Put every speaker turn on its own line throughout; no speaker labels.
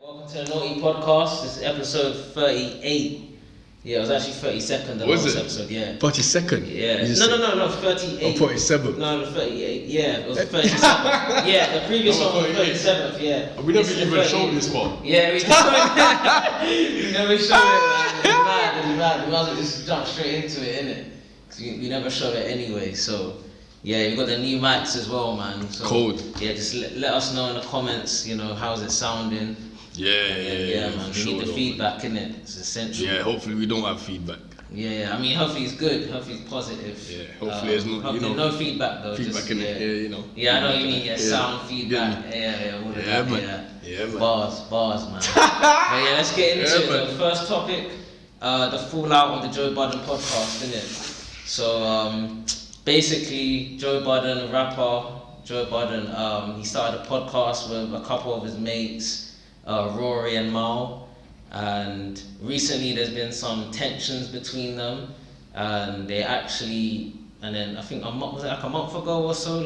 Welcome to the Naughty Podcast. This is episode 38. Yeah, it was actually 32nd. The last episode, yeah.
32nd?
Yeah. No, 38.
Or 47th?
No, 38. Yeah, it was 37th. Yeah, the previous one was 37th, yeah.
We never even showed this one.
Yeah, we never showed it, man. It's mad. We might as well just jump straight into it, innit? Because we never showed it anyway, so... Yeah, we got the new mics as well, man. So,
cold.
Yeah, just let us know in the comments, you know, how's it sounding.
Yeah,
man. We need the feedback, innit? It's essential.
Yeah, hopefully we don't have feedback.
Yeah, I mean, hopefully it's good. Hopefully it's positive.
Yeah, hopefully there's no
feedback though.
Feedback
just,
in it, you know.
Yeah, I know what you mean. Yeah, sound feedback. Yeah, all of that.
Man. Yeah, man.
Bars, man. But yeah, let's get into it. The first topic, the fallout of the Joe Budden podcast, innit? So, basically, Joe Budden, rapper Joe Budden, he started a podcast with a couple of his mates, RORY and Mal, and recently there's been some tensions between them, and they actually, and then I think a month ago or so,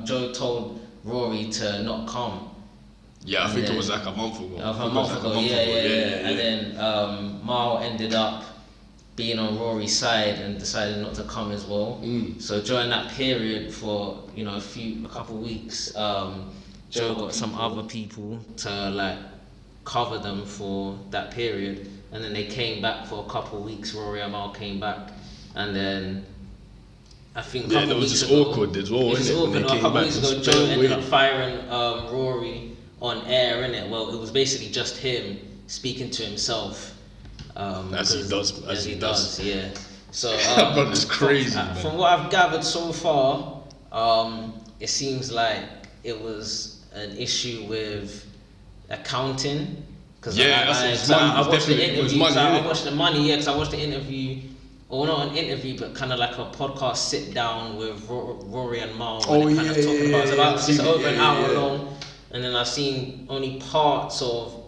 Joe told RORY to not come.
Yeah, I think it was like a month ago.
A month ago, yeah. And then Mal ended up being on RORY's side and decided not to come as well. So during that period for a couple of weeks, Joe got some other people to cover them for that period, and then they came back for a couple of weeks. RORY and Mal came back, and then I think
that was just awkward as well.
It was awkward. A couple of weeks ago, Joe ended up firing RORY on air, innit? Well, it was basically just him speaking to himself.
As he does.
Yeah. So
it's crazy.
From what I've gathered so far, it seems like it was an issue with accounting. I watched the interview. I watched the money. Yeah, because I watched the interview, or not an interview, but kind of like a podcast sit down with RORY and Mal. Talking about it's over an hour long, and then I've seen only parts of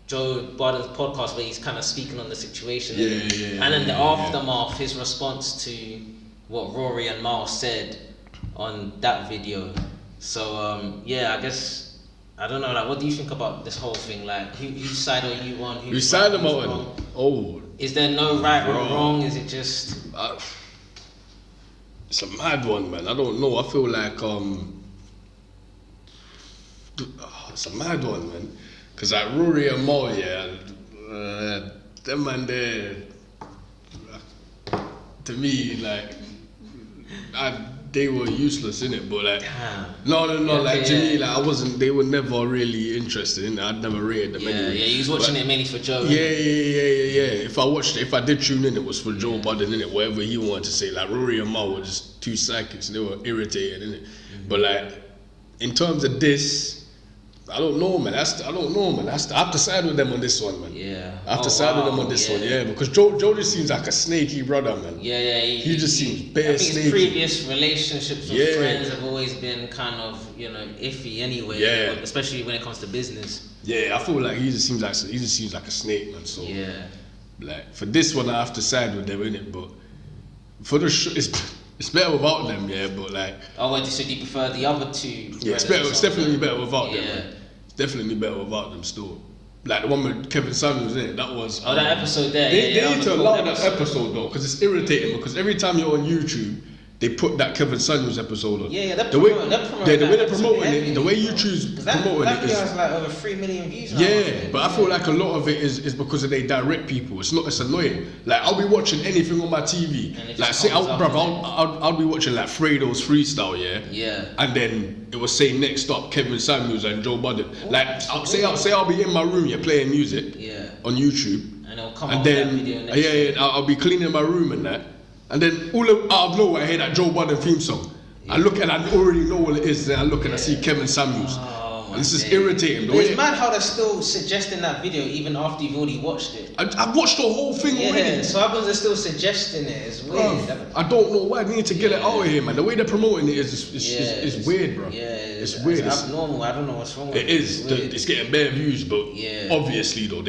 Joe Budden's podcast where he's kind of speaking on the situation, and then the aftermath, his response to what RORY and Mal said on that video. So I guess I don't know. What do you think about this whole thing? Whose side are you on?
Whose side am I on? Oh,
is there no right or wrong? Is it just?
It's a mad one, man. I don't know. I feel like it's a mad one, man. Cause RORY and Mal, them man there, to me, they were useless in it, but to me, I wasn't. They were never really interested in it. I'd never rated them anyway.
Yeah, he was watching it mainly for Joe.
Yeah. If I did tune in, it was for Joe Budden, in it. Whatever he wanted to say. RORY and Mal were just two psychics. They were irritated, in it. But in terms of this, I don't know, man. I have to side with them on this one, man.
Yeah.
I have to side with them on this one, because Joe just seems like a snaky brother, man.
Yeah.
He just seems bare snaky.
His previous relationships with friends have always been kind of, iffy anyway. Yeah. Especially when it comes to business.
Yeah, I feel like he just seems like a snake, man. So for this one, I have to side with them, innit? But for the it's better without them, but
so do you prefer the other two?
Yeah, it's definitely better without them. Man. It's definitely better without them still. The one with Kevin Samuels in it, that was.
That episode there.
They need to allow that episode though, because it's irritating. Because every time you're on YouTube, they put that Kevin Samuels episode on.
Yeah, the way they're promoting
it, the way YouTube's promoting it is.
That video has over 3 million views now.
Yeah, but I feel like a lot of it is because of they direct people. It's annoying. I'll be watching anything on my TV. I'll be watching Fredo's freestyle,
Yeah.
And then it will say next up Kevin Samuels and Joe Budden. I'll be in my room, playing music.
Yeah.
On YouTube.
And it'll come up with that video next.
I'll be cleaning my room and that. And then out of nowhere I hear that Joe Budden theme song. I look and I already know what it is. Then I look and I see Kevin Samuels. And this is irritating.
It's mad how they're still suggesting that video even after you've already watched it.
I've watched the whole thing already.
Yeah, so how come they're still suggesting it? It's weird.
I don't know why. They need to get it out of here, man. The way they're promoting it is weird, bro.
Yeah,
it's weird.
It's abnormal. I don't know what's wrong with it.
It is. It's getting bare views, but obviously though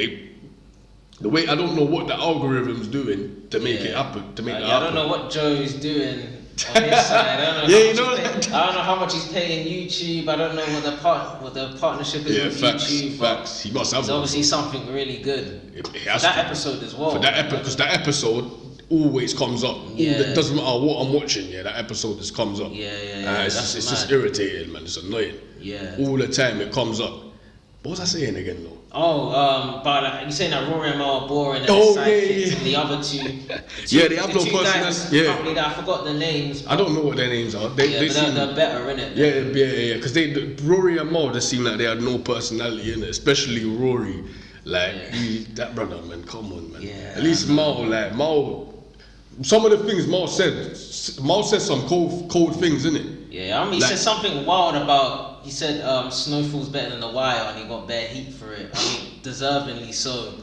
the way I don't know what the algorithm's doing to make it happen.
I don't know what Joe is doing on his side. I don't know.
I
don't know how much he's paying YouTube. I don't know what the partnership is with YouTube.
Facts. He must have.
It's obviously something really good.
It
has for that episode as well.
For that because that episode always comes up. Yeah. It doesn't matter what I'm watching. Yeah, that episode just comes up.
Yeah.
It's just irritating, man. It's annoying.
Yeah.
All the time it comes up. What was I saying again, though?
But you're saying that Rory and Mal are boring and and the other two.
They have no personality. Yeah.
I forgot the names.
I don't know what their names are. They're
better, innit?
Yeah. Because Rory and Mal just seem like they had no personality in it, especially Rory. Like that brother, man. Come on, man.
Yeah.
At least Mal. Some of the things Mal said some cold things, innit?
Yeah, I mean, he said something wild about. He said Snowfall's better than The Wire, and he got bare heat for it. I mean, deservingly so.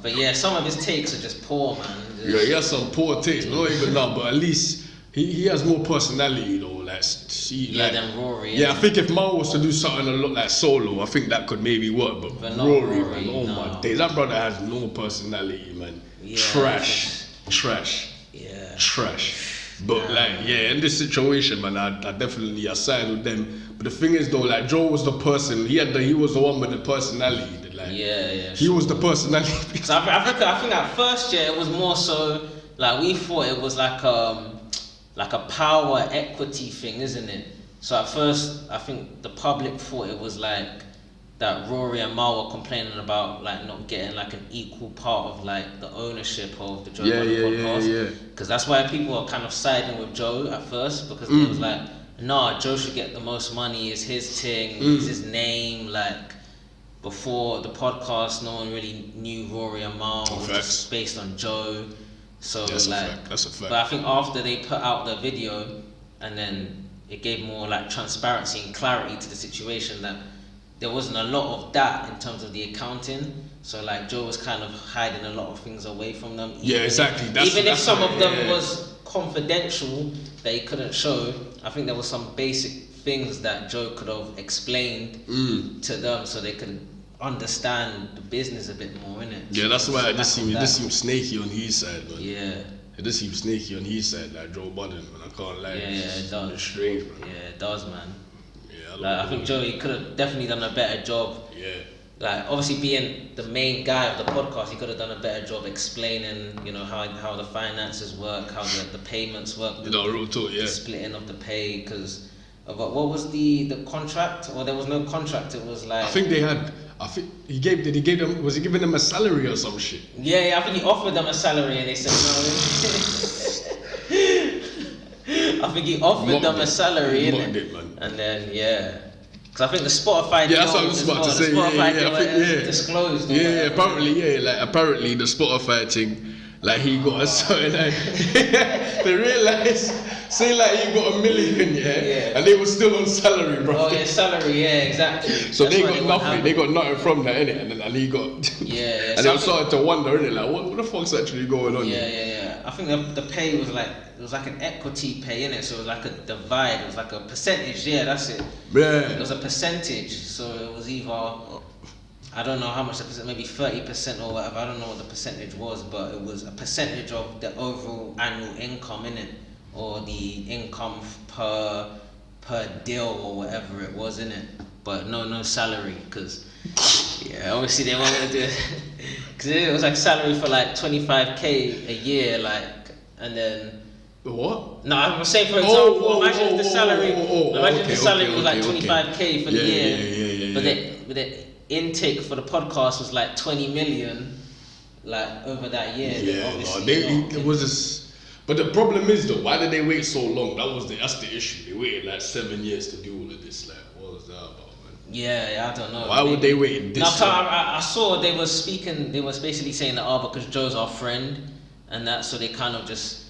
But yeah, some of his takes are just poor, man.
He has some poor takes, but not even now. But at least he has more personality, though.
Than Rory.
Yeah, I think if Mal was to do something a lot like solo, I think that could maybe work. But not Rory, man, my days, that brother has no personality, man.
Yeah,
Trash.
Yeah.
Trash. But in this situation, man, I definitely side with them. But the thing is, though, like Joe was the person. He was the one with the personality. He was the personality.
So I think at first, it was more so like we thought it was like a power equity thing, isn't it? So at first, I think the public thought it was like that Rory and Mal were complaining about like not getting like an equal part of like the ownership of the Joe Budden podcast. Because that's why people are kind of siding with Joe at first, because it was like, nah, Joe should get the most money. It's his thing. It's his name. Like before the podcast, no one really knew Rory and Mal. It was just based on Joe. So
that's a fact.
But I think after they put out the video, and then it gave more like transparency and clarity to the situation, that there wasn't a lot of that in terms of the accounting. So like Joe was kind of hiding a lot of things away from them.
Exactly.
Even if some of them was confidential that he couldn't show, I think there was some basic things that Joe could have explained to them so they could understand the business a bit more, innit?
Yeah, that's why it just seems snaky on his side, man.
Yeah.
It just seems snaky on his side, like Joe Budden, man. I can't lie.
Yeah, it does.
It's strange, man.
Yeah, it does, man.
Yeah,
I think Joey could have definitely done a better job.
Yeah.
Like obviously being the main guy of the podcast, he could have done a better job explaining, how the finances work, how the payments work.
Real talk,
the splitting of the pay, because what was the contract? Or there was no contract. It was like he gave them. Was he giving them a salary or some shit? Yeah, I think he offered them a salary and they said no. I think he offered them a salary, and then because I think the Spotify deal.
Yeah, that's what I was about to say.
Disclosed.
Apparently the Spotify thing. Like he got a certain, they realised, say like he got $1 million, and they were still on salary, bro.
Oh yeah, salary, exactly.
So they got nothing. They got nothing from that, innit? And he got.
And
they were starting to wonder, innit? Like, what the fuck's actually going on?
Yeah. I think the pay was like an equity pay, innit? So it was like a divide. It was like a percentage. Yeah, that's it.
Yeah.
It was a percentage. So it was either. I don't know how much the percent, maybe 30% or whatever. I don't know what the percentage was, but it was a percentage of the overall annual income, innit? Or the income per deal or whatever it was, innit? But no salary, because obviously they weren't gonna do it. Because it was like salary for like 25k a year, like, and then.
What?
No, I'm saying for example, imagine if the salary was like 25k for the year, but the intake for the podcast was like 20 million, like over that year.
It was this. But the problem is though, why did they wait so long? That's the issue. They waited like 7 years to do all of this. Like, what was that about, man?
Yeah, I don't know.
Why would they wait this long?
I saw they were speaking. They were basically saying that because Joe's our friend, and that, so they kind of just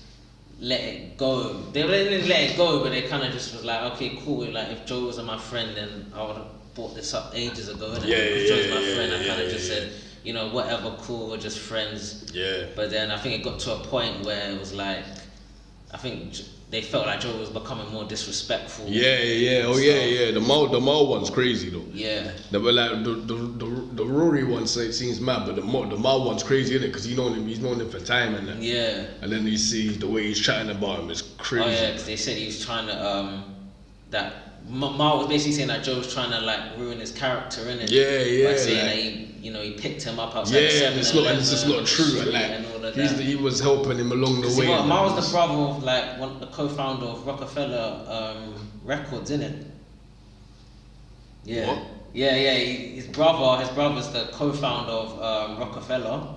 let it go. They didn't let it go, but they kind of just was like, okay, cool. Like if Joe wasn't my friend, then I would have brought this up ages ago. Joe's my friend. I kind of just said, whatever, cool, we're just friends.
Yeah.
But then I think it got to a point where it was like, I think they felt like Joe was becoming more disrespectful.
The Mal one's crazy though.
Yeah.
The Rory one seems mad, but the Mal one's crazy, isn't it? Because he's known him for time and that.
Yeah.
And then you see the way he's chatting about him is crazy.
Oh yeah, because they said he was trying to that Mal was basically saying that Joe was trying to like ruin his character, innit?
Yeah.
By saying that he picked him up outside.
Yeah, and it's just not true. He was helping him along the way.
Mal was the brother of like the co-founder of Rockefeller Records, innit? Yeah.
What?
Yeah. His brother's the co-founder of Rockefeller.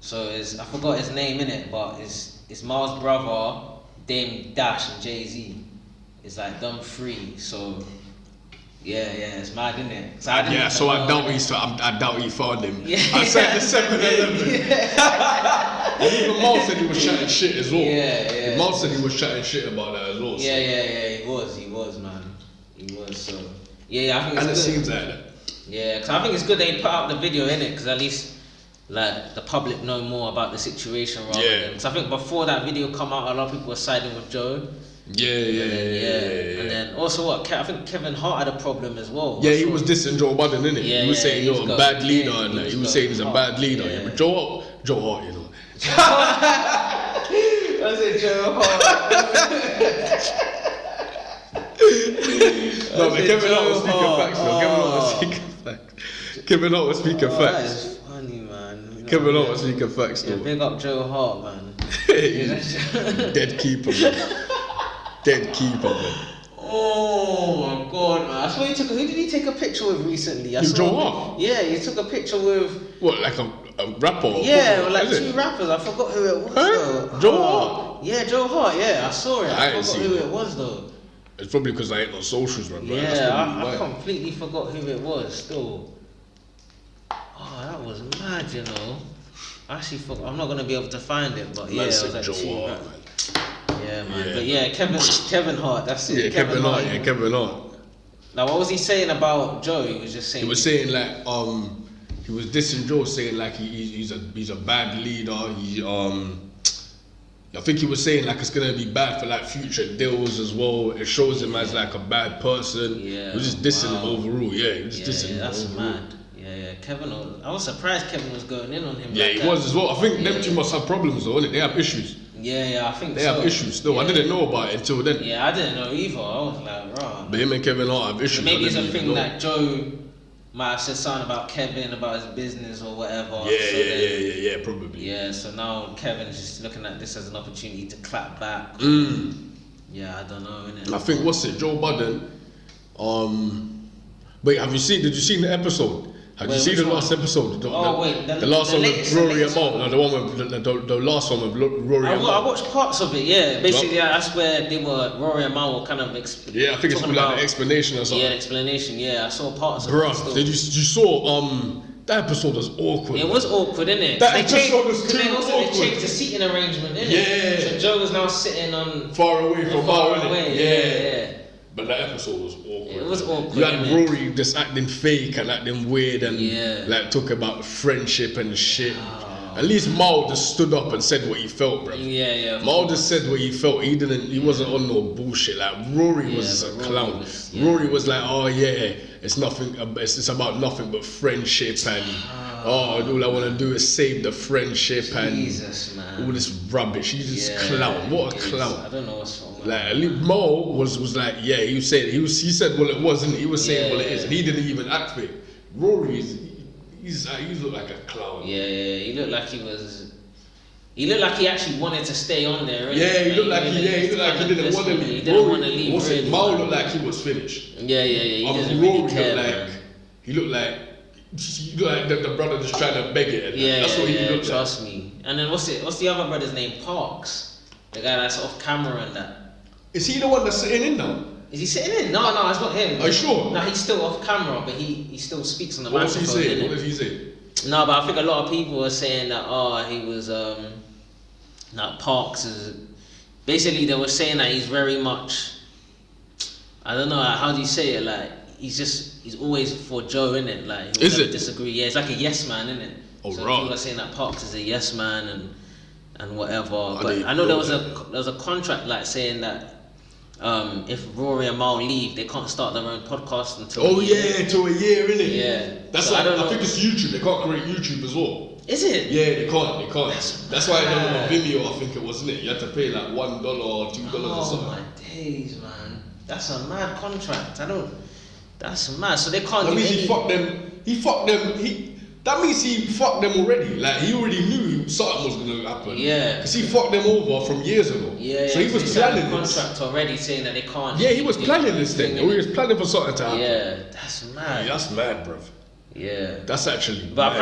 So I forgot his name, innit? But it's Mal's brother, Dame Dash and Jay-Z. It's like them three. So yeah, it's mad, isn't it? So I doubt he found him. Yeah. I said the 7-Eleven. Yeah. And even Mal said he was chatting shit as well. Yeah. Mal said he was chatting shit about that as well. So. Yeah. He was, man. He was. So yeah, I think it's good.
And it seems like that.
Yeah, because I think it's good they put out the video, innit? Because at least like the public know more about the situation rather than. Because I think before that video come out, a lot of people were siding with Joe.
Yeah.
And then also I think Kevin Hart had a problem as well.
Yeah, he was dissing Joe Budden, innit? He was saying you're a bad leader and that. He was saying he's a bad leader. Yeah. But Joe Hart, you know.
I said Joe Hart.
No, but Kevin Hart was speaking facts. Kevin Hart was speaking facts.
That is funny, man.
Kevin Hart was speaking facts, though.
Yeah, big up Joe Hart, man.
Dead keeper, man. Dead keeper, man.
Oh my god, man. I saw who did he take a picture with recently?
Joe Hart?
Yeah, he took a picture with...
What, like a rapper?
Yeah, like two rappers. I forgot who it was, though.
Joe Hart?
Yeah, Joe Hart, yeah. I saw it. I forgot who it was, though.
It's probably because I ain't on socials, man.
Yeah, I completely forgot who it was, still. Oh, that was mad, you know. I actually forgot. I'm not going to be able to find it, but yeah, it was like
Joe Hart, man.
Yeah, man. Yeah. But yeah, Kevin Hart, that's it.
Yeah, Kevin Hart.
Now, what was he saying about Joe? He was just saying...
He was saying like, he was dissing Joe, saying like he's a bad leader. I think he was saying like it's gonna be bad for like future deals as well. It shows him as like a bad person. Yeah. He was just dissing him overall. Yeah, he was dissing him
that's
overall.
Mad. Yeah. Kevin, I was surprised Kevin was going in on him.
Yeah, he was as well. I think them two must have problems though, innit? They have issues.
Yeah, I think
they have issues still. I didn't know about it until then.
Yeah, I didn't know either. I was like, right.
But him and Kevin Hart have issues.
Maybe it's a thing that Joe might have said something about Kevin, about his business or whatever.
Yeah, probably.
Yeah, so now Kevin's just looking at this as an opportunity to clap back. Yeah, I don't know, innit?
I think, Joe Budden, wait, did you see the episode? Have you seen the last episode? The last one with Rory and Mal. No, the one with the last one with Rory and Mal.
I watched parts of it. Yeah, basically that's where Rory and Mal were kind of.
I think it's like an explanation or something.
Yeah, explanation. Yeah, I saw parts of it.
Bruh, you saw that episode was awkward.
It was awkward, innit?
That episode was too awkward.
They changed the seating arrangement, innit?
Yeah.
So Joe was now sitting on
far away from Mal, innit?
Yeah.
But that episode was awkward.
It was awkward.
You had Rory just acting fake and acting weird and like talk about friendship and shit. At least Mal just stood up and said what he felt, bro.
Yeah.
Mal just said what he felt. He wasn't on no bullshit. Like Rory was a clown. Rory was like, oh yeah, it's nothing. It's about nothing but friendship and all I want to do is save the friendship and all this rubbish. He's just clown. What a clown.
I don't know what's wrong.
Like at least Mal was like, yeah, he said what it was, and he was saying what it is, and he didn't even act it. Rory he looked like a clown.
Yeah, he looked like he was. He looked like he actually wanted to stay on there.
Yeah, he looked like he didn't want to leave.
He didn't want to leave. Really,
Mal looked like he was finished.
Yeah. He doesn't
Rory
really care.
He looked like the brother just trying to beg it. That's what he looked like.
Trust me. And then what's the other brother's name? Parks, the guy that's off camera and that.
Is he the one that's sitting in now?
Is he sitting in? No, it's not him.
Are you sure?
No, he's still off camera, but he still speaks on the microphone.
What does he say?
No, but I think a lot of people were saying that he was that Parks is basically they were saying that he's very much, I don't know, how do you say it, like he's always for Joe, innit? Like
is it?
Disagree. Yeah, it's like a yes man, innit?
Oh,
so
right.
people are saying that Parks is a yes man and and whatever. But I know there was a contract like saying that if Rory and Mal leave, they can't start their own podcast until
till a year, innit?
Yeah.
That's
so
why I think it's YouTube. They can't create YouTube as well.
Is it?
Yeah, they can't. That's why I know on Vimeo, I think it was, innit? You had to pay like $1 or $2 or something.
Oh my days, man. That's a mad contract. That's mad. So they can't do anything.
He fucked them. That means he fucked them already. Like, he already knew something was going to happen.
Yeah.
Because he fucked them over from years ago.
Yeah.
So he was planning this.
Contract already saying that they can't.
Yeah, he was planning this thing. He was planning for something to happen.
Yeah, that's mad.
Yeah, that's mad, bruv.
Yeah.
That's actually
But
mad.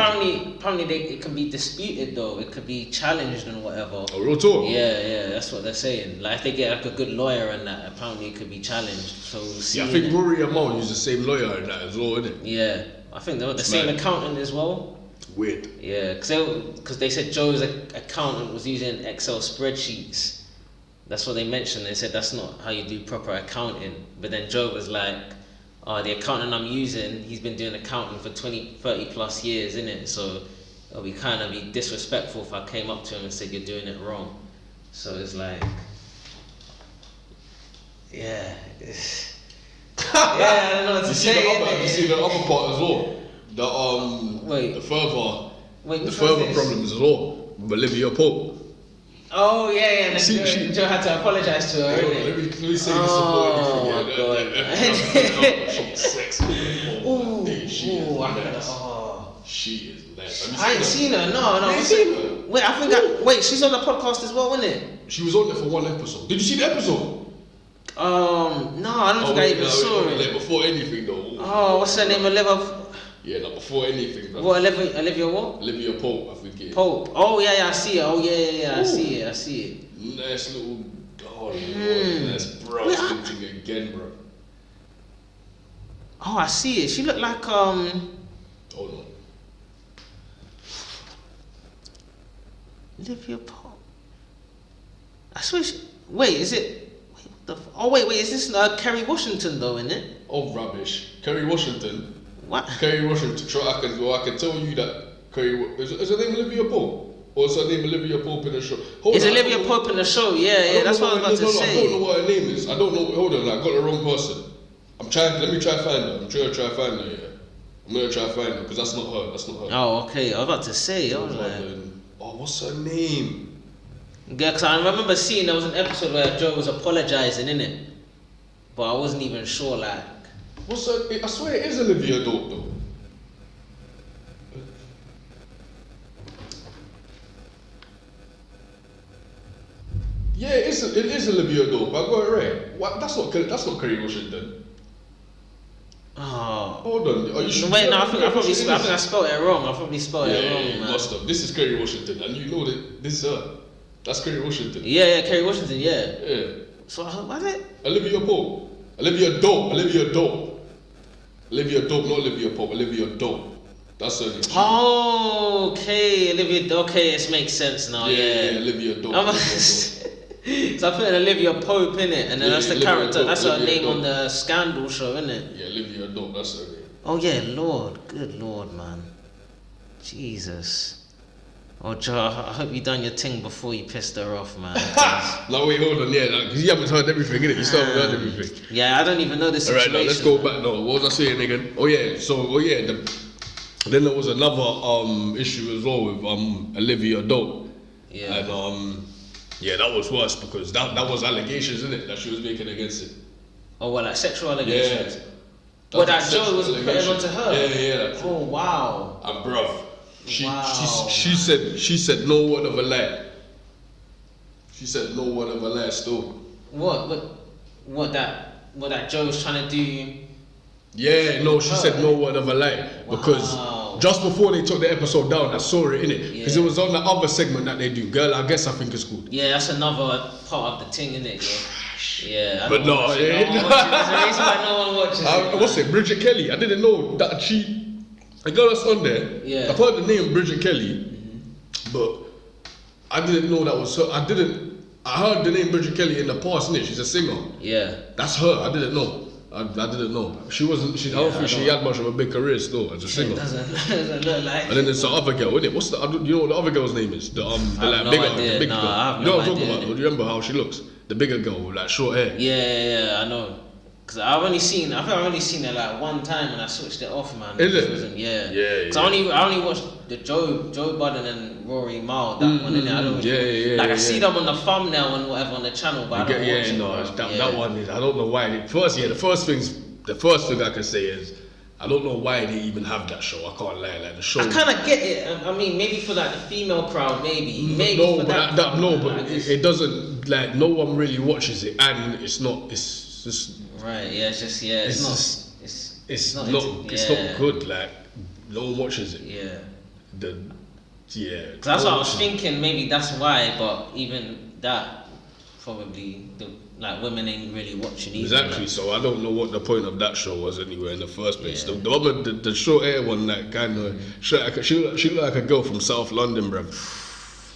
apparently it can be disputed though. It could be challenged and whatever.
Oh, real talk?
Yeah, that's what they're saying. Like if they get like a good lawyer and that, apparently it could be challenged. So
I think Rory and Mo use the same lawyer and that as well, innit?
Yeah. I think they were the same accountant as well.
Weird.
Yeah, because they said Joe's accountant was using Excel spreadsheets. That's what they mentioned. They said that's not how you do proper accounting. But then Joe was like, the accountant I'm using, he's been doing accounting for 20, 30 plus years, innit? So it'll be kind of be disrespectful if I came up to him and said you're doing it wrong. So it's like, yeah. I don't know what to say.
You see the other part as well. The further problems as well with Olivia Pope.
Oh yeah. And Joe had to apologise to her.
Let me say this before anything. She's sexy. She is nice.
I ain't seen her. No.
You ain't seen her?
Wait, she's on the podcast as well, isn't it?
She was on there for one episode. Did you see the episode?
No, I don't think I even saw it.
Like before anything though.
Oh, what's her name?
Yeah, like before anything. Bro.
What, Olivia what?
Olivia Pope, I think it.
Pope. Oh yeah, I see it. Oh yeah, I see it.
Nice little nice brown thing again, bro.
Oh, I see it. She looked like
Hold on.
Olivia Pope. I swear is it? Wait, is this Kerry Washington though, isn't it?
Oh, rubbish. Kerry Washington.
What?
Kerry Washington. I can tell you that Kerry. Is her name Olivia Pope? Or is her name Olivia Pope in the show?
Olivia Pope in the show? Yeah. That's what I was about to say.
I don't know what her name is. I don't know. Hold on, I got the wrong person. Let me try to find her. I'm trying to try to find her. Yeah. I'm gonna try to find her because that's not her.
Oh, okay. I was about to say. I was like,
what's her name?
Yeah, because I remember seeing there was an episode where Joe was apologising, innit? But I wasn't even sure, like.
What's her? I swear it is Olivia Dope though. Yeah, it is Olivia Dope. I got it right. What? That's not Kerry Washington.
Oh.
Hold on. Are you sure?
Wait, no, I think I spelled it wrong. I probably spelled it wrong,
man. Must have. This is Kerry Washington, and you know that this is her. That's Kerry Washington.
Yeah, Kerry Washington, yeah.
Yeah.
So, what is it?
Olivia Pope. Olivia Dope, not Olivia Pope, Olivia Dope. That's her name.
Oh, okay, Olivia, okay, it makes sense now, yeah.
Olivia Dope.
So I put Olivia Pope in it, and then that's the Olivia character, Dope, that's Olivia her name Dope. On the Scandal show, isn't it?
Yeah, Olivia Dope, that's her name.
Oh yeah, good Lord, man. Jesus. Oh, Joe, I hope you done your thing before you pissed her off, man.
No, wait, hold on, because you haven't heard everything, innit? You still haven't heard everything.
Yeah, I don't even know this situation.
Alright, now let's go back now. What was I saying again? Then there was another issue as well with Olivia Dope.
Yeah.
And that was worse because that was allegations, innit, that she was making against it.
Oh, well, like sexual allegations?
Yeah.
Well, that Joe was putting onto her?
Yeah.
Oh, wow.
And bruv. She said no word of a lie. She said no word of a lie still.
What that Joe was trying to do?
Yeah, no, she said no word of a lie. Because just before they took the episode down, I saw it, innit? Because it was on the other segment that they do. Girl, I guess I think it's called.
Yeah, that's another part of the thing, innit? Yeah.
But no,
there's a reason why no one watches it.
What's it? Bridget Kelly. I didn't know that the girl that's on there.
Yeah.
I've heard the name Bridget Kelly, but I didn't know that was her. I heard the name Bridget Kelly in the past, innit? She's a singer.
Yeah.
That's her. I didn't know. I didn't know. She wasn't. I don't think she had much of a big career still as a singer.
Doesn't look like.
And then there's the other girl, isn't it? What's the? You know what the other girl's name is? The like bigger, the big girl.
I have
you know what I'm talking about? Do you remember how she looks? The bigger girl with like short hair.
Yeah, I know. Cause I've only seen it like one time and I switched it off, man.
Is it?
Yeah. Cause I only watched the Joe Budden and Rory Mal that one in it. I don't. I see them on the thumbnail and whatever on the channel, but I don't watch it.
That one is. I don't know why. The first thing I can say is, I don't know why they even have that show. I can't lie. Like the show.
I kind of get it. I mean, maybe for like the female crowd, maybe.
It doesn't. Like no one really watches it, and it's just.
Right. Yeah. It's not
good. Like no one watches it.
Yeah.
Cause
that's what I was thinking. Maybe that's why. But even that, probably women ain't really watching either.
Exactly. So I don't know what the point of that show was anyway in the first place. Yeah. The short hair one, that kind of she looked like a girl from South London, bruv.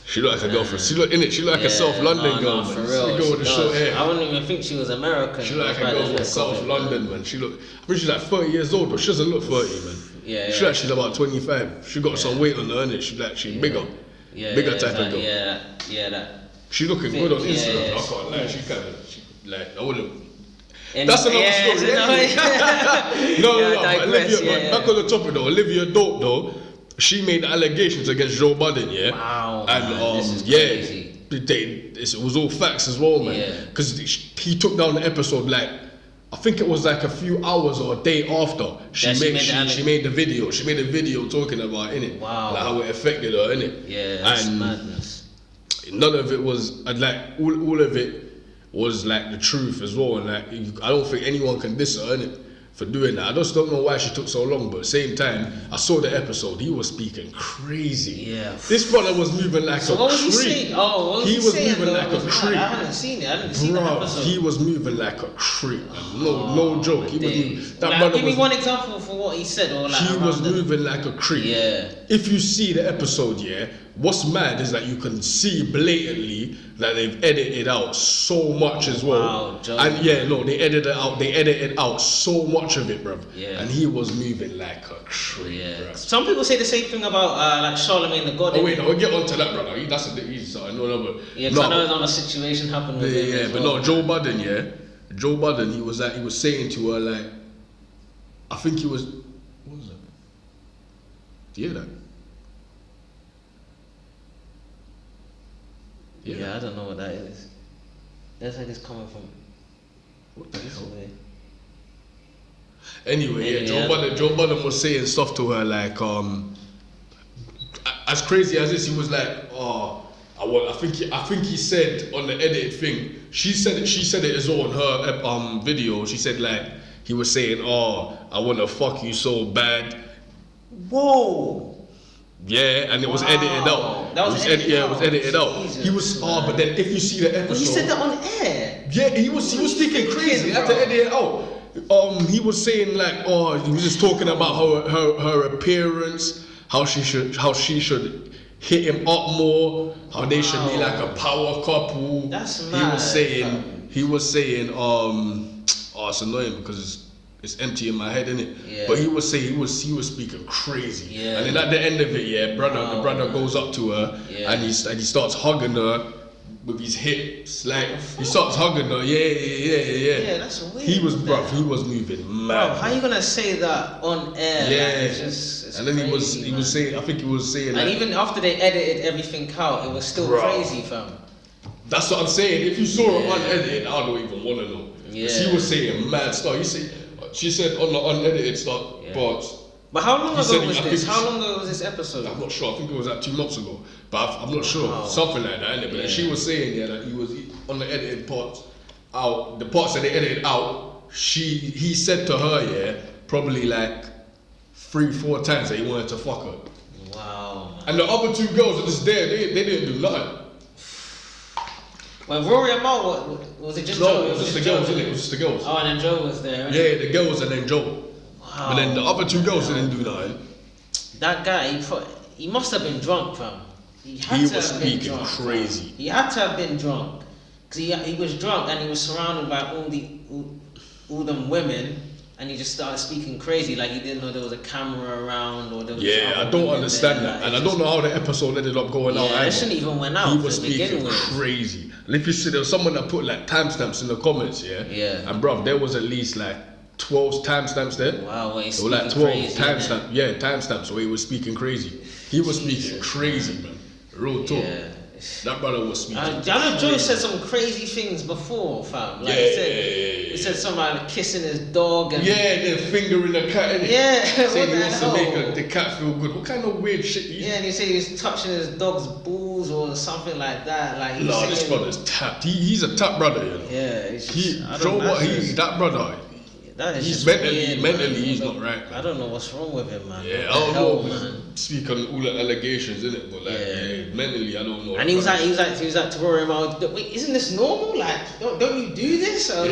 She looked like a girl from. She looked like a South London girl, man.
For real,
girl with the short hair.
I wouldn't even think she was American.
She looked like a girl from South London, man. I think she's like 30 years old, but she doesn't look 30, man.
Yeah.
She like she's about 25. She got some weight on her, innit? She's bigger. Bigger type of girl.
That.
She looking good on Instagram. I can't lie. She kind of I wouldn't. That's another story. No. But back on the topic though, Olivia Dope though. She made allegations against Joe Budden, yeah.
Wow.
And
this is crazy.
It was all facts as well, man. Because he took down the episode like, I think it was like a few hours or a day after she made the video. She made a video talking about it,
wow.
Like how it affected her, innit?
Yeah, that's madness.
None of it was like all of it was like the truth as well, and like I don't think anyone can diss her, innit? For doing that. I just don't know why she took so long, but at the same time, I saw the episode, he was speaking crazy.
Yeah.
This brother was moving like a creep.
What was he saying?
He was moving like a creep.
I haven't seen it. I didn't see the episode.
He was moving like a creep. No joke. He was
give me one example for what he said. Or
he was moving like a creep.
Yeah.
If you see the episode, what's mad is that you can see blatantly that they've edited out so much as well.
Wow, Joe.
And they edited out so much of it, bruv.
Yeah.
And he was moving like a creep, bruv.
Some people say the same thing about like Charlemagne the God.
Oh wait, no, we'll get onto that, brother. That's I know.
Yeah, because I know another situation happened with him.
Yeah, but no, Joe Budden, he was saying to her like, I think he was. What was that? Do you hear that?
Yeah, I don't know what that is. That's like it's coming from.
What the hell?
Way.
Anyway, Joe Budden was saying stuff to her like, as crazy as this, he was like, I think he said on the edited thing, she said it as well on her video. She said like, he was saying, I wanna fuck you so bad.
Whoa.
Yeah, and it was edited out.
That was edited out.
It was edited out.
Jesus,
he was but then if you see the episode,
but he said that on air.
Yeah, he was speaking crazy. He had to edit it out. He was saying like, he was just talking about her appearance, how she should hit him up more, how they should be like a power couple.
That's mad.
He was saying, it's annoying because it's empty in my head, innit?
Yeah.
But he was saying he was speaking crazy.
Yeah.
And then at the end of it, the brother goes up to her and he starts hugging her with his hips, like he starts hugging her.
Yeah, that's weird.
He was moving mad.
Bro, how you gonna say that on air?
Yeah.
Like, it's
and then
crazy,
he was saying, I think he was saying,
and
like,
even after they edited everything out, it was still crazy, fam.
That's what I'm saying. If you saw it unedited, I don't even want to know.
Yeah.
He was saying mad stuff. She said on the unedited stuff,
But how long ago was this? How long ago was this episode?
I'm not sure. I think it was like 2 months ago. But I'm not sure.
Wow.
Something like that, innit? But then she was saying that he was on the edited parts out. The parts that they edited out, he said to her, probably like 3-4 times that he wanted to fuck her.
Wow. Man.
And the other 2 girls that was there, they didn't do nothing.
Well, Rory and Mal, was it just Joe?
No, it was just the girls, innit? It was just the girls.
Oh, and then Joe was there, innit?
Yeah, the girls and then Joe.
Wow.
But then the other 2 girls didn't do nothing.
That guy, he must have been drunk, fam. He
was speaking crazy.
He had to have been drunk. Because he was drunk and he was surrounded by all all them women, and he just started speaking crazy, like he didn't know there was a camera around, or there was
I don't understand that, and I don't know how the episode ended up going out.
It shouldn't even went out.
He was speaking crazy, and if you see, there was someone that put like timestamps in the comments, and bruv, there was at least like 12 timestamps there.
Wow,
there were like 12 timestamps. Yeah, timestamps where he was speaking crazy. He was speaking crazy, man. Real talk. Yeah. That brother was speaking. I
know Joe said some crazy things before, fam. Like he said something about kissing his dog and
then fingering the cat. Innit?
Yeah,
saying he wants to make the cat feel good. What kind of weird shit?
And he said he was touching his dog's balls or something like that. Like
this brother's tapped. He's a tap brother, you know.
Yeah,
that brother.
That is
he's
mentally
man. He's not right, man.
I don't know what's wrong with him, man.
Yeah, I don't know. Man. Speak on all the allegations, innit? But like, mentally, I don't know.
And he was like to Rory, wait, isn't this normal? Like, don't you do this?
He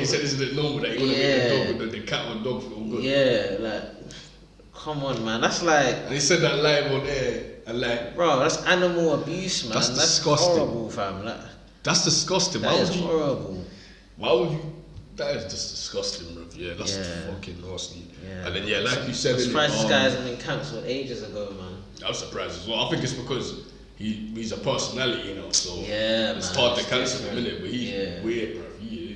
said, isn't it normal that you want to make the dog, the cat or dog feel good?
Yeah, like, come on, man. That's like.
And he said that live on air, and like,
bro, that's animal abuse, man. That's
disgusting.
Horrible, fam. Like,
that's disgusting.
That is horrible.
Why would you? That is just disgusting, bro. Yeah, that's fucking nasty. Yeah. And then like you said,
I'm surprised this guy hasn't been cancelled ages ago, man.
I'm surprised as well. I think it's because he's a personality, you know. So it's
man,
hard to cancel him, innit? But he's weird, bro.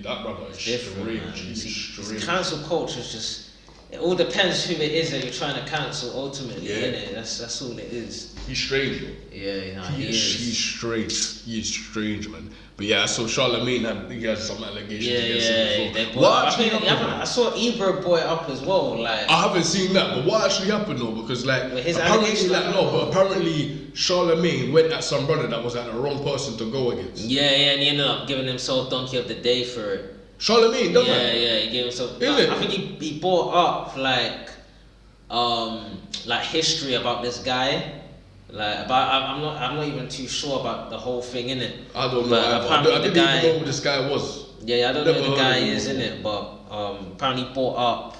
That brother is strange. He's strange.
Cancel culture is just. It all depends who it is that you're trying to cancel. Ultimately, innit? That's all it is.
He's strange, bro. He's strange. He's strange, man. But I saw Charlemagne he has some allegations against him as well.
I saw Ebro brought it up as well. Like
I haven't seen that, but what actually happened though? Because like apparently Charlemagne went at some brother that was at the wrong person to go against.
And he ended up giving himself donkey of the day for it.
Charlemagne, don't
he gave himself. I think he brought up like history about this guy. Like, but I'm not even too sure about the whole thing, innit?
I don't know. I didn't even know who this guy was.
I don't know who the guy is, innit? But apparently brought up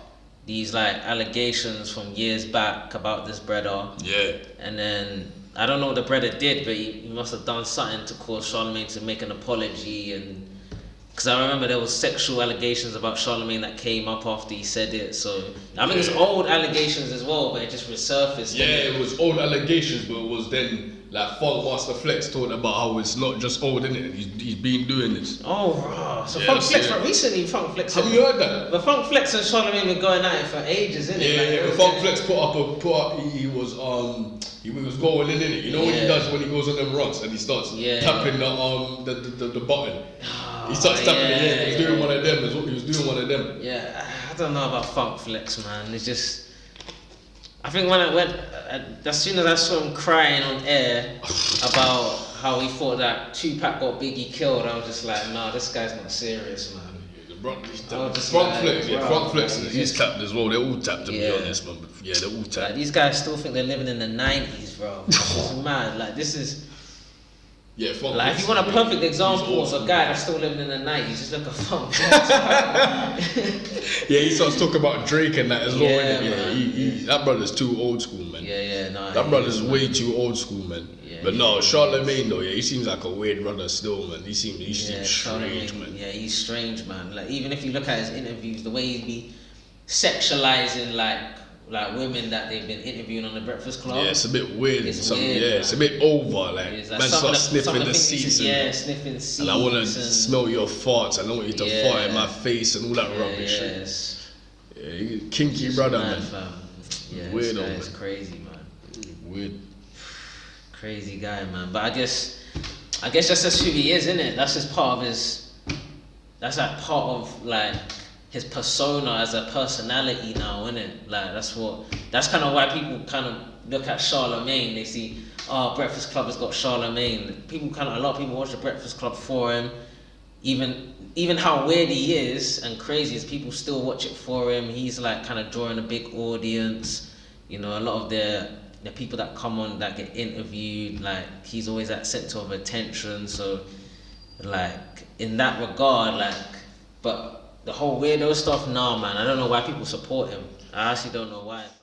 these like allegations from years back about this brother.
Yeah.
And then I don't know what the brother did, but he must have done something to cause Charlemagne to make an apology. And because I remember there was sexual allegations about Charlemagne that came up after he said it. So I mean, it's old allegations as well, but it just resurfaced.
It was old allegations, but it was then like Funk Master Flex talking about how it's not just old, innit? He's been doing this.
Oh, raw. So Funk Flex, recently Funk Flex.
Have you heard that?
But Funk Flex and Charlemagne been going at it for ages, innit?
But Funk Flex put up. He was going in it. You know what he does when he goes on them runs and he starts tapping the button. He starts tapping it. He was doing one of them. He was doing one of them.
Yeah, I don't know about Funk Flex, man. It's just. I think when I went, as soon as I saw him crying on air about how he thought that Tupac got Biggie killed, I was just like, nah, this guy's not serious, man.
Funk Flex, he's tapped as well. They're all tapped, to be honest, man. But they're all tapped.
Like, these guys still think they're living in the 90s, bro. It's mad. Like, this is.
Funk
like,
Flex,
if you want a perfect example of a guy that's still living in the 90s, just look at Funk Flex.
He starts talking about Drake and that as well. That brother's too old school, man. That brother's way too old school, man. But no, Charlemagne though, he seems like a weird brother still, man. He seems strange, man.
Yeah, he's strange, man. Like, even if you look at his interviews, the way he'd be sexualizing like women that they've been interviewing on the Breakfast Club.
Yeah, it's a bit weird. It's a bit over. Like, man starts sniffing the seats.
Sniffing seats.
And I want to smell your farts. I don't want you to fart in my face and all that rubbish. Yeah, kinky brother, man.
Weird, man. It's crazy, man.
Weird.
Crazy guy, man. But I guess that's just who he is, innit? That's just part of his. That's like part of like. His persona as a personality now, innit? Like that's kind of why people kind of look at Charlemagne. They see, Breakfast Club has got Charlemagne. A lot of people watch the Breakfast Club for him. Even how weird he is and crazy is, people still watch it for him. He's like kind of drawing a big audience. You know, a lot of the people that come on that get interviewed, like he's always at center of attention. So, like in that regard, but the whole weirdo stuff, nah, man. I don't know why people support him. I actually don't know why.